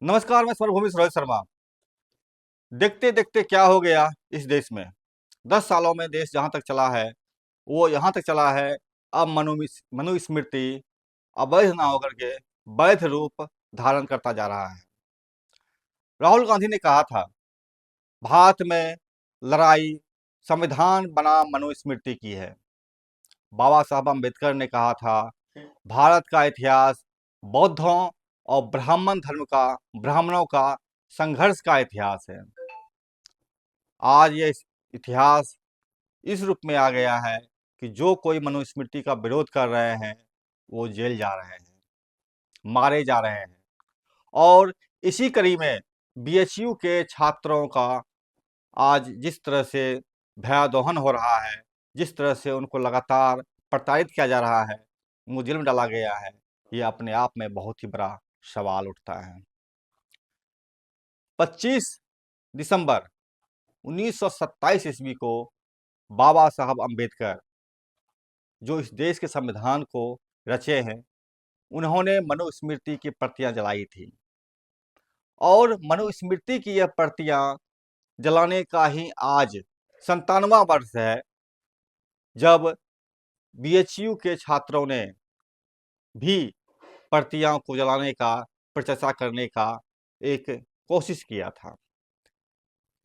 नमस्कार, मैं स्वरभूमि रोहित शर्मा। देखते देखते क्या हो गया इस देश में। 10 सालों में देश जहां तक चला है वो यहाँ तक चला है। अब मनुस्मृति अवैध ना होकर के वैध रूप धारण करता जा रहा है। राहुल गांधी ने कहा था, भारत में लड़ाई संविधान बनाम मनुस्मृति की है। बाबा साहब अम्बेडकर ने कहा था, भारत का इतिहास बौद्धों और ब्राह्मणों का संघर्ष का इतिहास है। आज ये इतिहास इस रूप में आ गया है कि जो कोई मनुस्मृति का विरोध कर रहे हैं वो जेल जा रहे हैं, मारे जा रहे हैं। और इसी कड़ी में बीएचयू के छात्रों का आज जिस तरह से भयादोहन हो रहा है, जिस तरह से उनको लगातार प्रताड़ित किया जा रहा है, उनको जेल में डाला गया है, ये अपने आप में बहुत ही बड़ा सवाल उठता है। 25 दिसंबर 1927 ईस्वी को बाबा साहब अम्बेडकर, जो इस देश के संविधान को रचे हैं, उन्होंने मनुस्मृति की प्रतियां जलाई थी। और मनुस्मृति की यह प्रतियां जलाने का ही आज 97वां वर्ष है, जब बीएचयू के छात्रों ने भी प्रतियां को जलाने का, प्रचर्चा करने का एक कोशिश किया था।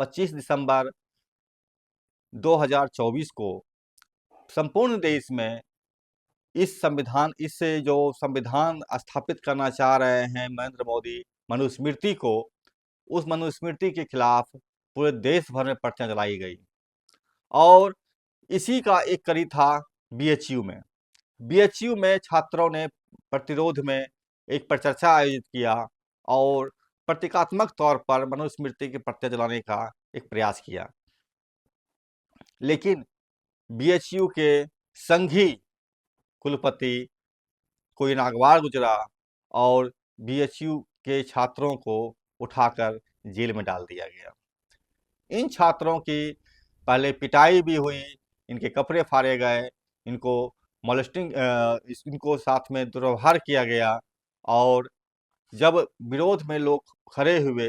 25 दिसंबर 2024 को संपूर्ण देश में इससे जो संविधान स्थापित करना चाह रहे हैं नरेंद्र मोदी, मनुस्मृति को, उस मनुस्मृति के खिलाफ पूरे देश भर में प्रतियां जलाई गई। और इसी का एक कड़ी था बीएचयू में। बीएचयू में छात्रों ने प्रतिरोध में एक परिचर्चा आयोजित किया और प्रतीकात्मक तौर पर मनुस्मृति की प्रतियां जलाने का एक प्रयास किया। लेकिन बीएचयू के संघी कुलपति कोई नागवार गुजरा और बीएचयू के छात्रों को उठाकर जेल में डाल दिया गया। इन छात्रों की पहले पिटाई भी हुई, इनके कपड़े फाड़े गए, इनको साथ में दुर्व्यवहार किया गया। और जब विरोध में लोग खड़े हुए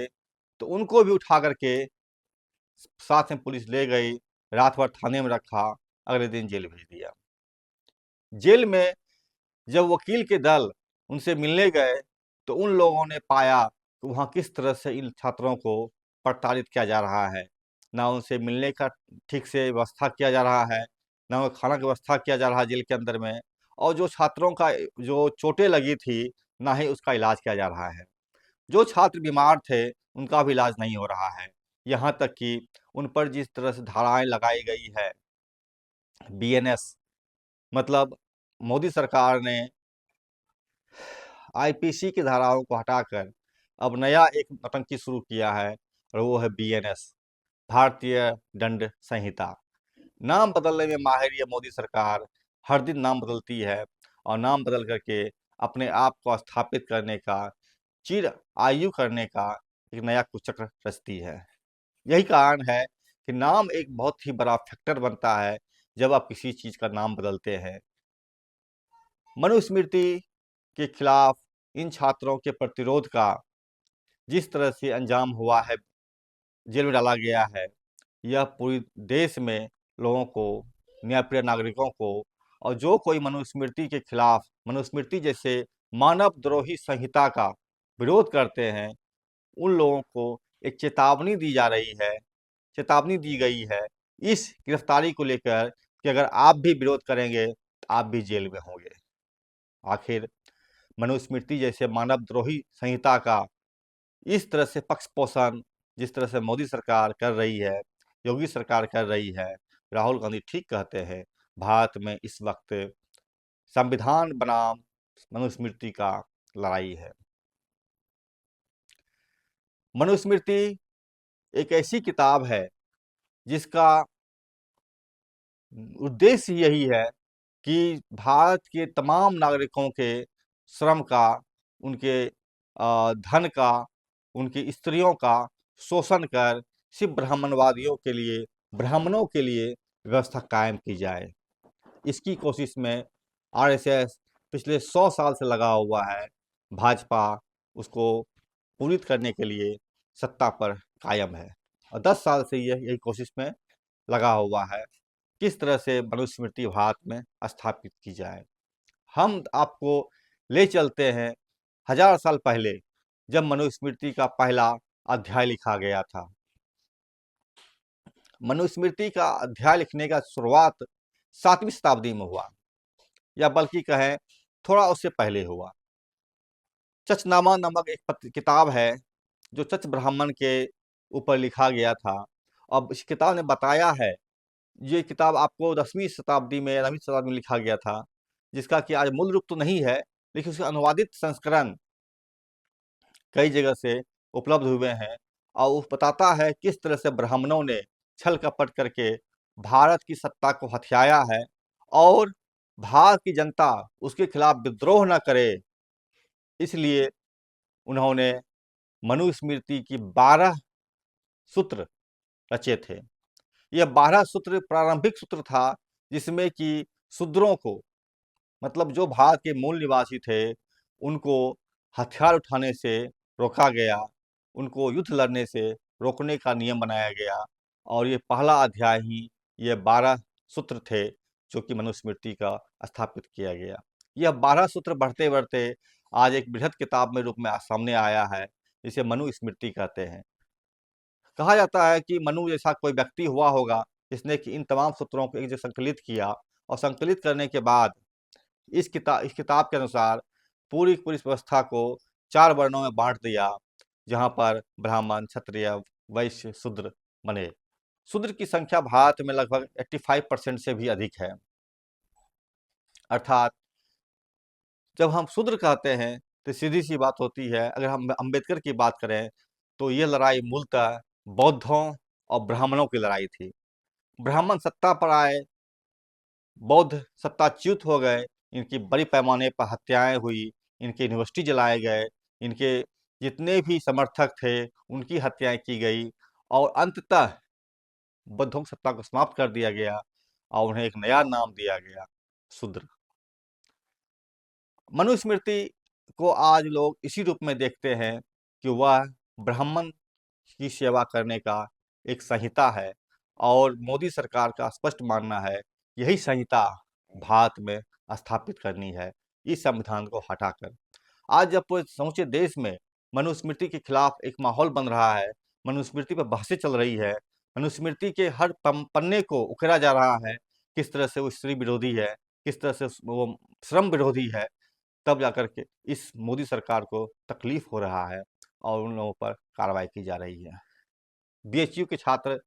तो उनको भी उठा करके साथ में पुलिस ले गई, रात भर थाने में रखा, अगले दिन जेल भेज दिया। जेल में जब वकील के दल उनसे मिलने गए तो उन लोगों ने पाया कि वहाँ किस तरह से इन छात्रों को प्रताड़ित किया जा रहा है। ना उनसे मिलने का ठीक से व्यवस्था किया जा रहा है, ना उन्हें खाना की व्यवस्था किया जा रहा है जेल के अंदर में। और जो छात्रों का जो चोटें लगी थी, ना ही उसका इलाज किया जा रहा है। जो छात्र बीमार थे उनका भी इलाज नहीं हो रहा है। यहाँ तक कि उन पर जिस तरह से धाराएं लगाई गई है, बीएनएस, मतलब मोदी सरकार ने आईपीसी की धाराओं को हटाकर अब नया एक नौटंकी शुरू किया है, और वो है बीएनएस, भारतीय दंड संहिता। नाम बदलने में माहिर ये मोदी सरकार हर दिन नाम बदलती है और नाम बदल करके अपने आप को स्थापित करने का, चिर आयु करने का एक नया कुचक्र रचती है। यही कारण है कि नाम एक बहुत ही बड़ा फैक्टर बनता है जब आप किसी चीज का नाम बदलते हैं। मनुस्मृति के खिलाफ इन छात्रों के प्रतिरोध का जिस तरह से अंजाम हुआ है, जेल में डाला गया है, यह पूरी देश में लोगों को, न्यायप्रिय नागरिकों को, और जो कोई मनुस्मृति के खिलाफ, मनुस्मृति जैसे मानवद्रोही संहिता का विरोध करते हैं, उन लोगों को एक चेतावनी दी जा रही है, चेतावनी दी गई है इस गिरफ्तारी को लेकर कि अगर आप भी विरोध करेंगे तो आप भी जेल में होंगे। आखिर मनुस्मृति जैसे मानवद्रोही संहिता का इस तरह से पक्ष पोषण जिस तरह से मोदी सरकार कर रही है, योगी सरकार कर रही है, राहुल गांधी ठीक कहते हैं, भारत में इस वक्त संविधान बनाम मनुस्मृति का लड़ाई है। मनुस्मृति एक ऐसी किताब है जिसका उद्देश्य यही है कि भारत के तमाम नागरिकों के श्रम का, उनके धन का, उनकी स्त्रियों का शोषण कर सिर्फ ब्राह्मणवादियों के लिए, ब्राह्मणों के लिए व्यवस्था कायम की जाए। इसकी कोशिश में आरएसएस पिछले 100 साल से लगा हुआ है। भाजपा उसको पूरित करने के लिए सत्ता पर कायम है और 10 साल से यही कोशिश में लगा हुआ है किस तरह से मनुस्मृति भारत में स्थापित की जाए। हम आपको ले चलते हैं 1000 साल पहले, जब मनुस्मृति का पहला अध्याय लिखा गया था। मनुस्मृति का अध्याय लिखने का शुरुआत 7वीं शताब्दी में हुआ, या बल्कि कहें थोड़ा उससे पहले हुआ। चचनामा नामक एक किताब है जो चच ब्राह्मण के ऊपर लिखा गया था। अब इस किताब ने बताया है, ये किताब आपको 10वीं शताब्दी में 9वीं शताब्दी में लिखा गया था, जिसका कि आज मूल रूप तो नहीं है, लेकिन उसके अनुवादित संस्करण कई जगह से उपलब्ध हुए हैं और वो बताता है किस तरह से ब्राह्मणों ने छल कपट करके भारत की सत्ता को हथियाया है और भारत की जनता उसके खिलाफ विद्रोह न करे, इसलिए उन्होंने मनुस्मृति की 12 सूत्र रचे थे। यह 12 सूत्र प्रारंभिक सूत्र था, जिसमें कि शूद्रों को, मतलब जो भारत के मूल निवासी थे, उनको हथियार उठाने से रोका गया, उनको युद्ध लड़ने से रोकने का नियम बनाया गया और ये पहला अध्याय ही ये 12 सूत्र थे जो कि मनुस्मृति का स्थापित किया गया। यह 12 सूत्र बढ़ते बढ़ते आज एक बृहद किताब में रूप में सामने आया है, जिसे मनुस्मृति कहते हैं। कहा जाता है कि मनु जैसा कोई व्यक्ति हुआ होगा जिसने कि इन तमाम सूत्रों को एक जगह संकलित किया और संकलित करने के बाद इस किताब के अनुसार पूरी पूरी इस व्यवस्था को 4 वर्णों में बांट दिया, जहां पर ब्राह्मण, क्षत्रिय, वैश्य, शूद्र बने। शूद्र की संख्या भारत में लगभग 85% से भी अधिक है। अर्थात जब हम शूद्र कहते हैं तो सीधी सी बात होती है, अगर हम अंबेडकर की बात करें तो ये लड़ाई मूलतः बौद्धों और ब्राह्मणों की लड़ाई थी। ब्राह्मण सत्ता पर आए, बौद्ध सत्ताच्युत हो गए, इनकी बड़ी पैमाने पर हत्याएं हुई, इनके यूनिवर्सिटी जलाए गए, इनके जितने भी समर्थक थे उनकी हत्याएं की गई और अंततः बौद्धों की सत्ता को समाप्त कर दिया गया और उन्हें एक नया नाम दिया गया, शूद्र। मनुस्मृति को आज लोग इसी रूप में देखते हैं कि वह ब्राह्मण की सेवा करने का एक संहिता है और मोदी सरकार का स्पष्ट मानना है यही संहिता भारत में स्थापित करनी है, इस संविधान को हटाकर। आज जब पूरे समूचे देश में मनुस्मृति के खिलाफ एक माहौल बन रहा है, मनुस्मृति पर बहसें चल रही है, मनुस्मृति के हर पन्ने को उकेरा जा रहा है, किस तरह से वो स्त्री विरोधी है, किस तरह से वो श्रम विरोधी है, तब जाकर के इस मोदी सरकार को तकलीफ हो रहा है और उन लोगों पर कार्रवाई की जा रही है। बीएचयू के छात्र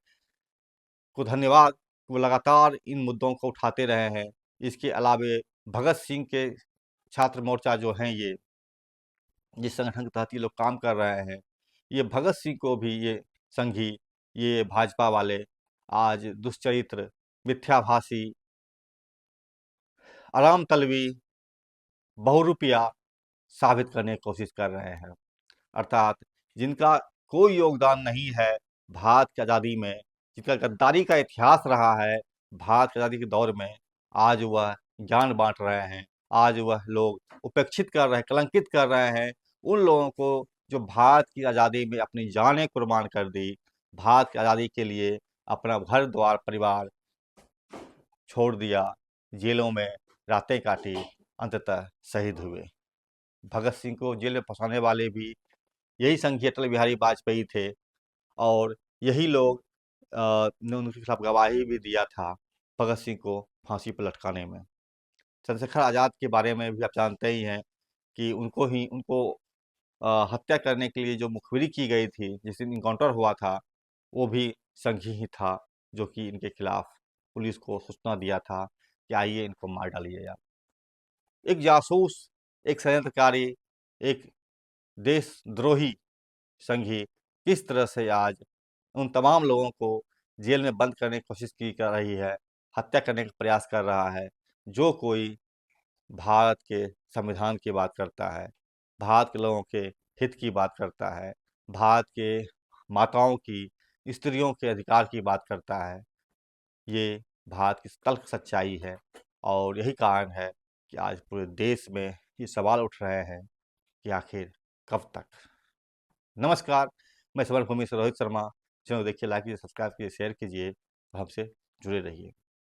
को धन्यवाद, वो लगातार इन मुद्दों को उठाते रहे हैं। इसके अलावे भगत सिंह के छात्र मोर्चा जो हैं, ये जिस संगठन के तहत ये लोग काम कर रहे हैं, ये भगत सिंह को भी ये संघी, ये भाजपा वाले आज दुष्चरित्र, मिथ्याभाषी, आराम तलवी, बहुरूपिया साबित करने की कोशिश कर रहे हैं। अर्थात जिनका कोई योगदान नहीं है भारत की आज़ादी में, जिनका गद्दारी का इतिहास रहा है भारत की आज़ादी के दौर में, आज वह ज्ञान बांट रहे हैं, आज वह लोग उपेक्षित कर रहे हैं, कलंकित कर रहे हैं उन लोगों को जो भारत की आज़ादी में अपनी जानें कुर्बान कर दी, भारत की आज़ादी के लिए अपना घर द्वार परिवार छोड़ दिया, जेलों में रातें काटी, अंततः शहीद हुए। भगत सिंह को जेल में फंसाने वाले भी यही संघीय अटल बिहारी वाजपेयी थे और यही लोग ने उनके खिलाफ गवाही भी दिया था भगत सिंह को फांसी पर लटकाने में। चंद्रशेखर आज़ाद के बारे में भी आप जानते ही हैं कि उनको हत्या करने के लिए जो मुखबिरी की गई थी, जिस दिन इनकाउंटर हुआ था, वो भी संघी ही था जो कि इनके खिलाफ पुलिस को सूचना दिया था कि आइए इनको मार डालिए। एक जासूस, एक षड्यंत्रकारी, एक देशद्रोही संघी किस तरह से आज उन तमाम लोगों को जेल में बंद करने की कोशिश की कर रही है, हत्या करने का प्रयास कर रहा है। जो कोई भारत के संविधान की बात करता है, भारत के लोगों के हित की बात करता है, भारत के माताओं की, स्त्रियों के अधिकार की बात करता है, ये भारत की तल्ख सच्चाई है और यही कारण है कि आज पूरे देश में ये सवाल उठ रहे हैं कि आखिर कब तक। नमस्कार, मैं स्वर भूमि से रोहित शर्मा। चैनल देखिए, लाइक कीजिए, सब्सक्राइब कीजिए, शेयर कीजिए, हमसे जुड़े रहिए।